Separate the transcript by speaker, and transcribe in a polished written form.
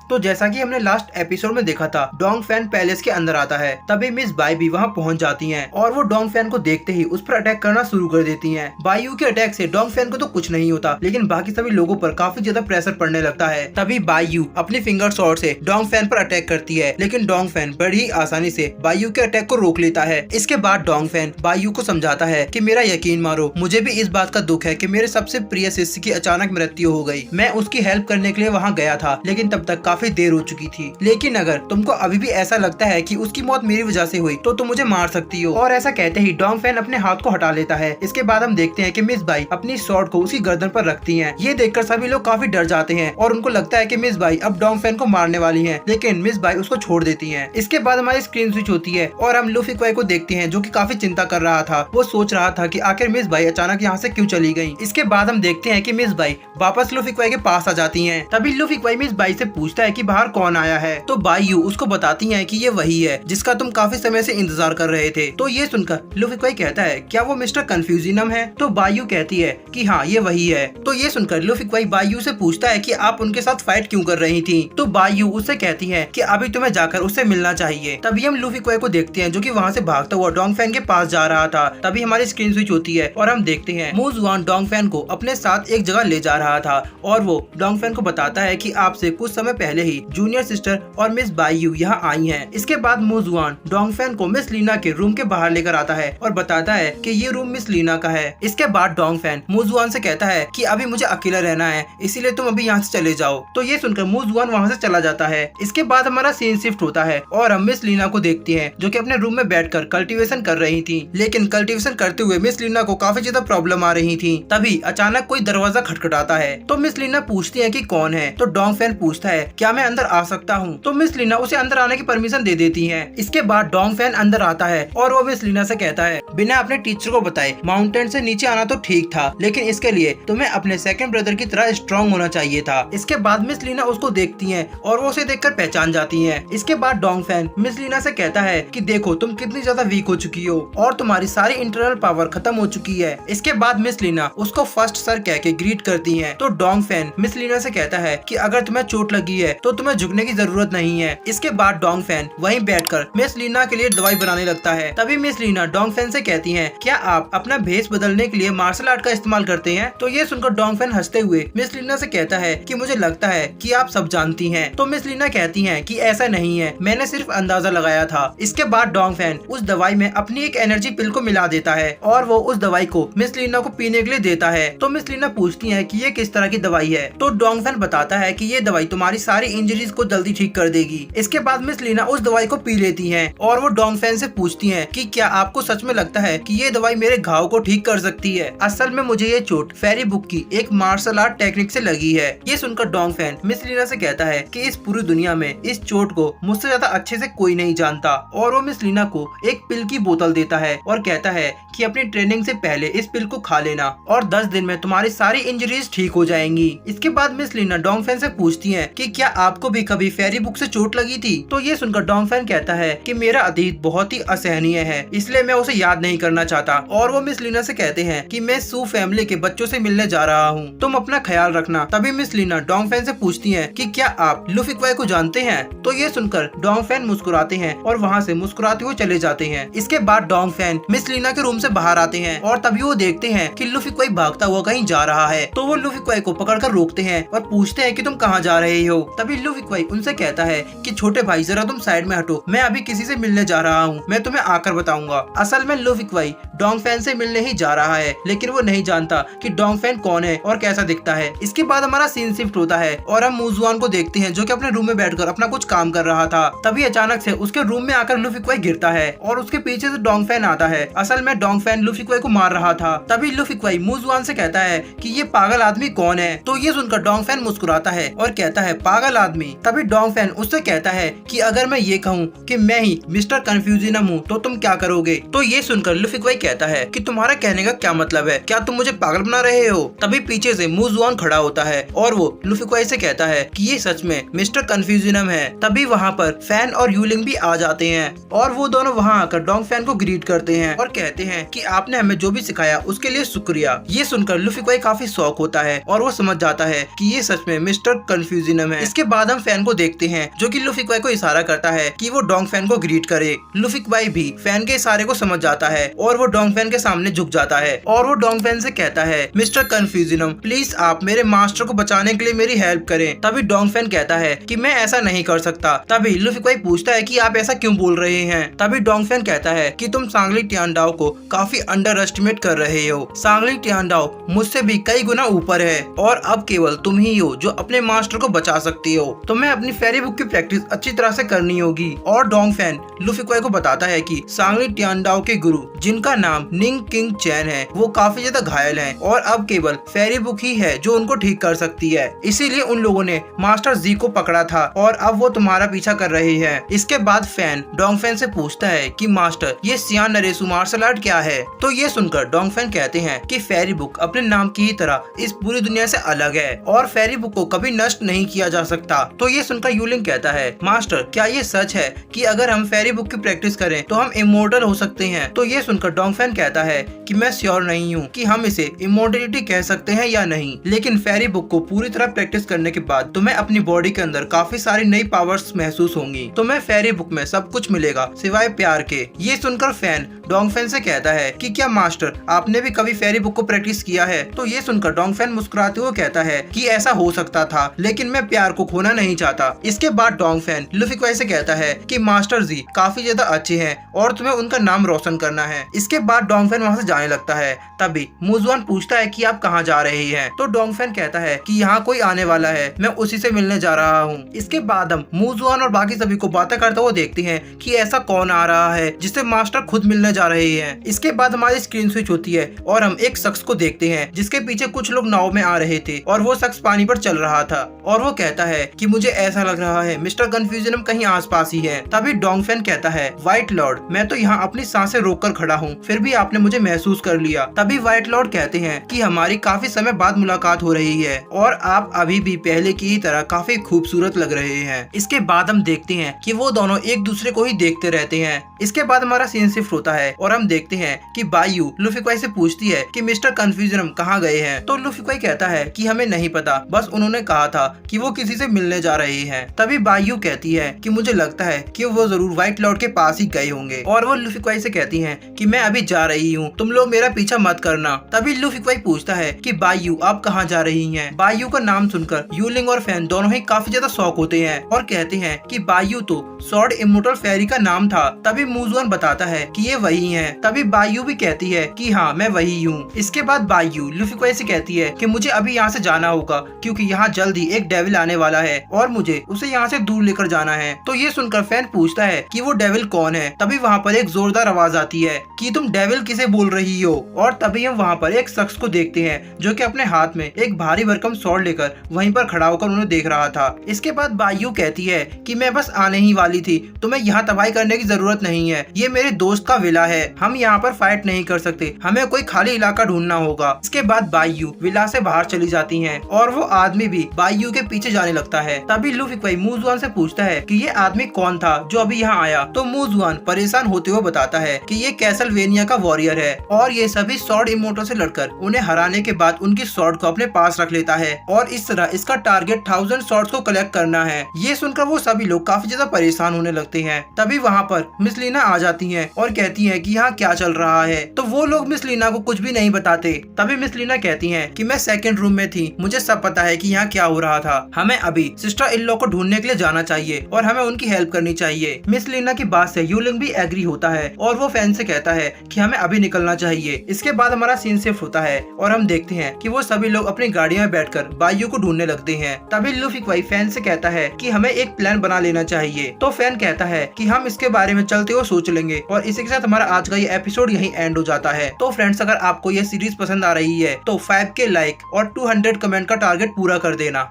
Speaker 1: तो जैसा कि हमने लास्ट एपिसोड में देखा था, डोंग फैन पैलेस के अंदर आता है। तभी मिस बाई भी वहाँ पहुँच जाती हैं और वो डोंग फैन को देखते ही उस पर अटैक करना शुरू कर देती हैं। बायू के अटैक से डोंग फैन को तो कुछ नहीं होता, लेकिन बाकी सभी लोगों पर काफी ज्यादा प्रेशर पड़ने लगता है। तभी बायू अपनी फिंगर शॉट से डोंग फैन पर अटैक करती है, लेकिन डोंग फैन बड़ी आसानी से बायू के अटैक को रोक लेता है। इसके बाद डोंग फैन बायू को समझाता है कि मेरा यकीन मारो, मुझे भी इस बात का दुख है कि मेरे सबसे प्रिय शिष्य की अचानक मृत्यु हो गई। मैं उसकी हेल्प करने के लिए वहाँ गया था, लेकिन तब तक काफी देर हो चुकी थी। लेकिन अगर तुमको अभी भी ऐसा लगता है कि उसकी मौत मेरी वजह से हुई तो तुम मुझे मार सकती हो। और ऐसा कहते ही डोंग फैन अपने हाथ को हटा लेता है। इसके बाद हम देखते हैं कि मिस बाई अपनी स्वॉर्ड को उसकी गर्दन पर रखती हैं। ये देखकर सभी लोग काफी डर जाते हैं और उनको लगता है कि मिस बाई अब डोंग फैन को मारने वाली हैं, लेकिन मिस बाई उसको छोड़ देती हैं। इसके बाद हमारी स्क्रीन स्विच होती है और हम लूफी क्वाई को देखते हैं, जो कि काफी चिंता कर रहा था। वो सोच रहा था कि आखिर मिस बाई अचानक यहाँ से क्यों चली गई। इसके बाद हम देखते हैं कि मिस बाई वापस लूफी क्वाई के पास आ जाती हैं। तभी लूफी क्वाई मिस बाई से पूछता है कि बाहर कौन आया है, तो बायू उसको बताती है कि ये वही है जिसका तुम काफी समय से इंतजार कर रहे थे। तो ये सुनकर लूफी क्वाई कहता है, क्या वो मिस्टर कंफ्यूजिनम है? तो बायू कहती है कि हाँ ये वही है। तो ये सुनकर लूफी क्वाई बायू से पूछता है कि आप उनके साथ फाइट क्यों कर रही थी? तो बायू उससे कहती है कि अभी तुम्हें जाकर उससे मिलना चाहिए। तभी हम लूफी क्वाई को देखते हैं, जो कि वहाँ से भागता हुआ डोंग फैन के पास जा रहा था। तभी हमारी स्क्रीन स्विच होती है और हम देखते हैं मू जुआन डोंग फैन को अपने साथ एक जगह ले जा रहा था और वो डोंग फैन को बताता है कि आपसे कुछ समय पहले ही जूनियर सिस्टर और मिस बायू यहाँ आई हैं। इसके बाद मू जुआन डोंग फैन को मिस लीना के रूम के बाहर लेकर आता है और बताता है कि ये रूम मिस लीना का है। इसके बाद डोंग फैन मू जुआन से कहता है कि अभी मुझे अकेला रहना है, इसीलिए तुम अभी यहाँ से चले जाओ। तो ये सुनकर मू जुआन वहाँ से चला जाता है। इसके बाद हमारा सीन शिफ्ट होता है और हम मिस लीना को देखते हैं, जो कि अपने रूम में बैठकर कल्टीवेशन कर रही थी। लेकिन कल्टीवेशन करते हुए मिस लीना को काफी ज्यादा प्रॉब्लम आ रही थी। तभी अचानक कोई दरवाजा खटखटाता है। तो मिस लीना पूछती है कि कौन है। तो डोंग फैन पूछता है, क्या मैं अंदर आ सकता हूँ? तो मिस लीना उसे अंदर आने की परमिशन दे देती है। इसके बाद डोंग फैन अंदर आता है और वो मिस लीना से कहता है, बिना अपने टीचर को बताए माउंटेन से नीचे आना तो ठीक था, लेकिन इसके लिए तुम्हें अपने सेकंड ब्रदर की तरह स्ट्रॉन्ग होना चाहिए था। इसके बाद मिस लीना उसको देखती है और वो उसे देखकर पहचान जाती है। इसके बाद डोंग फैन मिस लीना से कहता है कि देखो तुम कितनी ज्यादा वीक हो चुकी हो और तुम्हारी सारी इंटरनल पावर खत्म हो चुकी है। इसके बाद मिस लीना उसको फर्स्ट सर कह के ग्रीट करती है। तो डोंग फैन मिस लीना से कहता है कि अगर तुम्हें चोट लगी है तो तुम्हें झुकने की जरूरत नहीं है। इसके बाद डोंग फैन वहीं बैठकर मिस लीना के लिए दवाई बनाने लगता है। तभी मिस लीना डोंग फैन से कहती है, क्या आप अपना भेष बदलने के लिए मार्शल आर्ट का इस्तेमाल करते हैं? तो ये सुनकर डोंग फैन हंसते हुए मिस लीना से कहता है कि मुझे लगता है कि आप सब जानती हैं। तो मिस लीना कहती हैं कि ऐसा नहीं है, मैंने सिर्फ अंदाजा लगाया था। इसके बाद डोंग फैन उस दवाई में अपनी एक एनर्जी पिल को मिला देता है और वो उस दवाई को मिस लीना को पीने के लिए देता है। तो मिस लीना पूछती है कि ये किस तरह की दवाई है? तो डोंग फैन बताता है कि ये दवाई तुम्हारी सारी इंजरीज को जल्दी ठीक कर देगी। इसके बाद मिस लीना उस दवाई को पी लेती है और वो डोंग फैन से पूछती है कि क्या आपको सच में लगता है कि ये दवाई मेरे घाव को ठीक कर सकती है? असल में मुझे ये चोट फेरी बुक की एक मार्शल आर्ट टेक्निक से लगी है। ये सुनकर डोंग फैन मिस लीना से कहता है कि इस पूरी दुनिया में इस चोट को मुझसे ज्यादा अच्छे से कोई नहीं जानता और वो मिस लीना को एक पिल की बोतल देता है और कहता है कि अपनी ट्रेनिंग से पहले इस पिल को खा लेना और 10 दिन में तुम्हारी सारी इंजरीज ठीक हो जाएंगी। इसके बाद मिस लीना डोंग फैन से पूछती है कि क्या आपको भी कभी फेरी बुक से चोट लगी थी? तो ये सुनकर डोंग फैन कहता है कि मेरा अतीत बहुत ही असहनीय है, इसलिए मैं उसे याद नहीं करना चाहता। और वो मिस लीना से कहते हैं कि मैं सू फैमिली के बच्चों से मिलने जा रहा हूँ, तुम अपना ख्याल रखना। तभी मिस लीना डोंग फैन से पूछती है कि क्या आप लूफी क्वाई को जानते हैं? तो ये सुनकर डोंग फैन मुस्कुराते हैं और वहाँ से मुस्कुराते हुए चले जाते हैं। इसके बाद डोंग फैन मिस लीना के रूम से बाहर आते हैं और तभी वो देखते हैं कि लूफी क्वाई भागता हुआ कहीं जा रहा है। तो वो लूफी क्वाई को पकड़कर रोकते हैं और पूछते हैं कि तुम कहाँ जा रहे हो? तभी लूफी क्वाई उनसे कहता है कि छोटे भाई जरा तुम साइड में हटो, मैं अभी किसी से मिलने जा रहा हूँ, मैं तुम्हें आकर बताऊंगा। असल में लूफी क्वाई डोंग फैन से मिलने ही जा रहा है, लेकिन वो नहीं जानता कि डोंग फैन कौन है और कैसा दिखता है। इसके बाद हमारा सीन शिफ्ट होता है और हम मू जुआन को देखते हैं, जो कि अपने रूम में बैठकर अपना कुछ काम कर रहा था। तभी अचानक से उसके रूम में आकर लूफी क्वाई गिरता है और उसके पीछे से डोंग फैन आता है। असल में डोंग फैन लूफी क्वाई को मार रहा था। तभी लूफी क्वाई मू जुआन से कहता है कि ये पागल आदमी कौन है? तो ये सुनकर डोंग फैन मुस्कुराता है और कहता है पागल आदमी। तभी डोंग फैन उससे कहता है कि अगर मैं ये कहूँ कि मैं ही मिस्टर कंफ्यूजिनम हूँ तो तुम क्या करोगे? तो ये सुनकर लूफी क्वाई कहता है कि तुम्हारा कहने का क्या मतलब है? क्या तुम मुझे पागल बना रहे हो? तभी पीछे से मू जुआन खड़ा होता है और वो लूफी क्वाई से कहता है कि ये सच में मिस्टर कंफ्यूजिनम है। तभी वहाँ पर फैन और यूलिंग भी आ जाते हैं और वो दोनों वहाँ आकर डोंग फैन को ग्रीट करते हैं और कहते हैं कि आपने हमें जो भी सिखाया उसके लिए शुक्रिया। ये सुनकर लूफी क्वाई काफी शौक होता है और वो समझ जाता है कि ये सच में मिस्टर कंफ्यूजिनम है। इसके बाद हम फैन को देखते हैं जो कि लूफी क्वाई को इशारा करता है कि वो डोंग फैन को ग्रीट करे। लूफी क्वाई भी फैन के इशारे को समझ जाता है और वो डोंग फैन के सामने झुक जाता है और वो डोंग फैन से कहता है, मिस्टर कन्फ्यूजनम, प्लीज आप मेरे मास्टर को बचाने के लिए मेरी हेल्प करें। तभी डोंग फैन कहता है कि मैं ऐसा नहीं कर सकता। तभी लूफी क्वाई पूछता है कि आप ऐसा क्यों बोल रहे हैं। तभी डोंग फैन कहता है कि तुम सांगली टियानडाओ को काफी अंडर एस्टिमेट कर रहे हो। सांगली टियानडाओ मुझसे भी कई गुना ऊपर है और अब केवल तुम ही हो जो अपने मास्टर को बचा सकती हो। तुम्हें अपनी फेरी बुक की प्रैक्टिस अच्छी तरह से करनी होगी। और डोंग फैन लूफी क्वाई को बताता है कि सांगली टियानडाओ के गुरु, जिनका नाम निंग किंग चैन है, वो काफी ज्यादा घायल हैं और अब केवल फेरी बुक ही है जो उनको ठीक कर सकती है। इसीलिए उन लोगों ने मास्टर जी को पकड़ा था और अब वो तुम्हारा पीछा कर रहे हैं। इसके बाद फैन डोंग फैन से पूछता है कि मास्टर, ये सियान नरेसु मार्शल आर्ट क्या है। तो ये सुनकर डोंग फैन कहते हैं कि फेरी बुक अपने नाम की ही तरह इस पूरी दुनिया से अलग है और फेरी बुक को कभी नष्ट नहीं किया जा सकता। तो ये सुनकर यूलिंग कहता है, मास्टर, क्या ये सच है कि अगर हम फेरी बुक की प्रैक्टिस करें तो हम इमोर्टल हो सकते हैं। तो ये सुनकर डोंग फैन कहता है कि मैं श्योर नहीं हूँ कि हम इसे इमोर्टलिटी कह सकते हैं या नहीं, लेकिन फेरी बुक को पूरी तरह प्रैक्टिस करने के बाद तुम्हें अपनी बॉडी के अंदर काफी सारी नई पावर्स महसूस होंगी। तुम्हें फेरी बुक में सब कुछ मिलेगा सिवाय प्यार के। ये सुनकर फैन डोंग फैन से कहता है कि क्या मास्टर, आपने भी कभी फेरी बुक को प्रैक्टिस किया है। तो ये सुनकर डोंग फैन मुस्कुराते हुए कहता है कि ऐसा हो सकता था, लेकिन मैं प्यार को खोना नहीं चाहता। इसके बाद डोंग फैन लूफी क्वाई से कहता है कि मास्टर जी काफी ज्यादा अच्छे हैं और तुम्हें उनका नाम रोशन करना है। इसके बाद डोंग फैन वहाँ से जाने लगता है। तभी मुजुआन पूछता है कि आप कहाँ जा रहे हैं। तो डोंग फैन कहता है कि यहाँ कोई आने वाला है, मैं उसी से मिलने जा रहा हूँ। इसके बाद हम मुजुआन और बाकी सभी को बातें करते हुए देखते हैं कि ऐसा कौन आ रहा है जिससे मास्टर खुद मिलने जा रहे हैं। इसके बाद हमारी स्क्रीन स्विच होती है और हम एक शख्स को देखते हैं जिसके पीछे कुछ लोग नाव में आ रहे थे और वो शख्स पानी पर चल रहा था और वो कहता है कि मुझे ऐसा लग रहा है मिस्टर कन्फ्यूजनम कहीं आसपास ही है। तभी डोंग फैन कहता है, व्हाइट लॉर्ड, मैं तो यहाँ अपनी सांसें रोककर खड़ा हूँ, फिर भी आपने मुझे महसूस कर लिया। तभी व्हाइट लॉर्ड कहते हैं कि हमारी काफी समय बाद मुलाकात हो रही है और आप अभी भी पहले की ही तरह काफी खूबसूरत लग रहे हैं। इसके बाद हम देखते हैं कि वो दोनों एक दूसरे को ही देखते रहते हैं। इसके बाद हमारा सीन शिफ्ट होता है और हम देखते हैं कि बायू लूफी क्वाई से पूछती है कि मिस्टर कन्फ्यूजनम कहाँ गए हैं। तो लूफी क्वाई कहता है कि हमें नहीं पता, बस उन्होंने कहा था कि वो किसी से मिलने जा रहे हैं। तभी बायू कहती है कि मुझे लगता है कि वो जरूर व्हाइट लॉर्ड के पास ही गए होंगे और वो लूफी क्वाई से कहती हैं कि मैं अभी जा रही हूँ, तुम लोग मेरा पीछा मत करना। तभी लूफी क्वाई पूछता है कि बायू आप कहाँ जा रही हैं। बायू का नाम सुनकर यूलिंग और फैन दोनों ही काफी ज्यादा शौक होते हैं और कहते हैं कि बायू तो सॉर्ड इमोर्टल फेरी का नाम था। तभी मुजुआन बताता है कि ये वही है। तभी बायू भी कहती है कि हाँ मैं वही हूँ। इसके बाद बायू लूफी क्वाई से कहती है कि मुझे अभी यहाँ से जाना होगा क्योंकि यहाँ जल्द ही एक डेविल आने वाला है और मुझे उसे यहाँ से दूर लेकर जाना है। तो ये सुनकर फैन पूछता है कि वो डेविल कौन है। तभी वहाँ पर एक जोरदार आवाज आती है कि तुम डेविल किसे बोल रही हो। और तभी हम वहाँ पर एक शख्स को देखते हैं जो कि अपने हाथ में एक भारी भरकम स्वॉर्ड लेकर वहीं पर खड़ा होकर उन्हें देख रहा था। इसके बाद बायू कहती है कि मैं बस आने ही वाली थी, तुम्हें यहाँ तबाही करने की जरूरत नहीं है, ये मेरे दोस्त का विला है, हम यहाँ पर फाइट नहीं कर सकते, हमें कोई खाली इलाका ढूंढना होगा। इसके बाद बायू विला से बाहर चली जाती हैं और वो आदमी भी बायू के पीछे जाने लगता है। तभी लूफी क्वाई मुजुआन से पूछता है कि ये आदमी कौन था जो अभी यहाँ आया। तो मुजुआन परेशान होते हुए बताता है कि ये कैसलवेनिया का वॉरियर है और ये सभी सॉर्ड इमोर्टल से लड़कर उन्हें हराने के बाद उनकी सॉर्ड को अपने पास रख लेता है और इस तरह इसका टारगेट 1000 सॉर्ड्स को कलेक्ट करना है। ये सुनकर वो सभी लोग काफी ज्यादा परेशान होने लगते हैं। तभी वहाँ पर मिस लीना आ जाती हैं और कहती हैं कि यहाँ क्या चल रहा है। तो वो लोग मिस लीना को कुछ भी नहीं बताते। तभी मिस लीना कहती हैं कि मैं सेकंड रूम में थी, मुझे सब पता है कि यहाँ क्या हो रहा था, हमें अभी सिस्टर इन लॉ को ढूंढने के लिए जाना चाहिए और हमें उनकी हेल्प करनी चाहिए। मिस लीना की बात से यूलिंग भी एग्री होता है और वो फैन से कहता है कि हमें अभी निकलना चाहिए। इसके बाद हमारा सीन शिफ्ट होता है और हम देखते हैं कि वो सभी लोग अपनी गाड़ियों में बैठकर बायू को ढूंढने लगते हैं। तभी लूफी क्वाई फैन से कहता है कि हमें एक प्लान बना लेना चाहिए। तो फैन कहता है कि हम इसके बारे में चलते हुए सोच लेंगे और इसी के साथ हमारा आज का ये एपिसोड यहीं एंड हो जाता है। तो फ्रेंड्स, अगर आपको ये सीरीज पसंद आ रही है तो 5K लाइक और 200 कमेंट का टारगेट पूरा कर देना।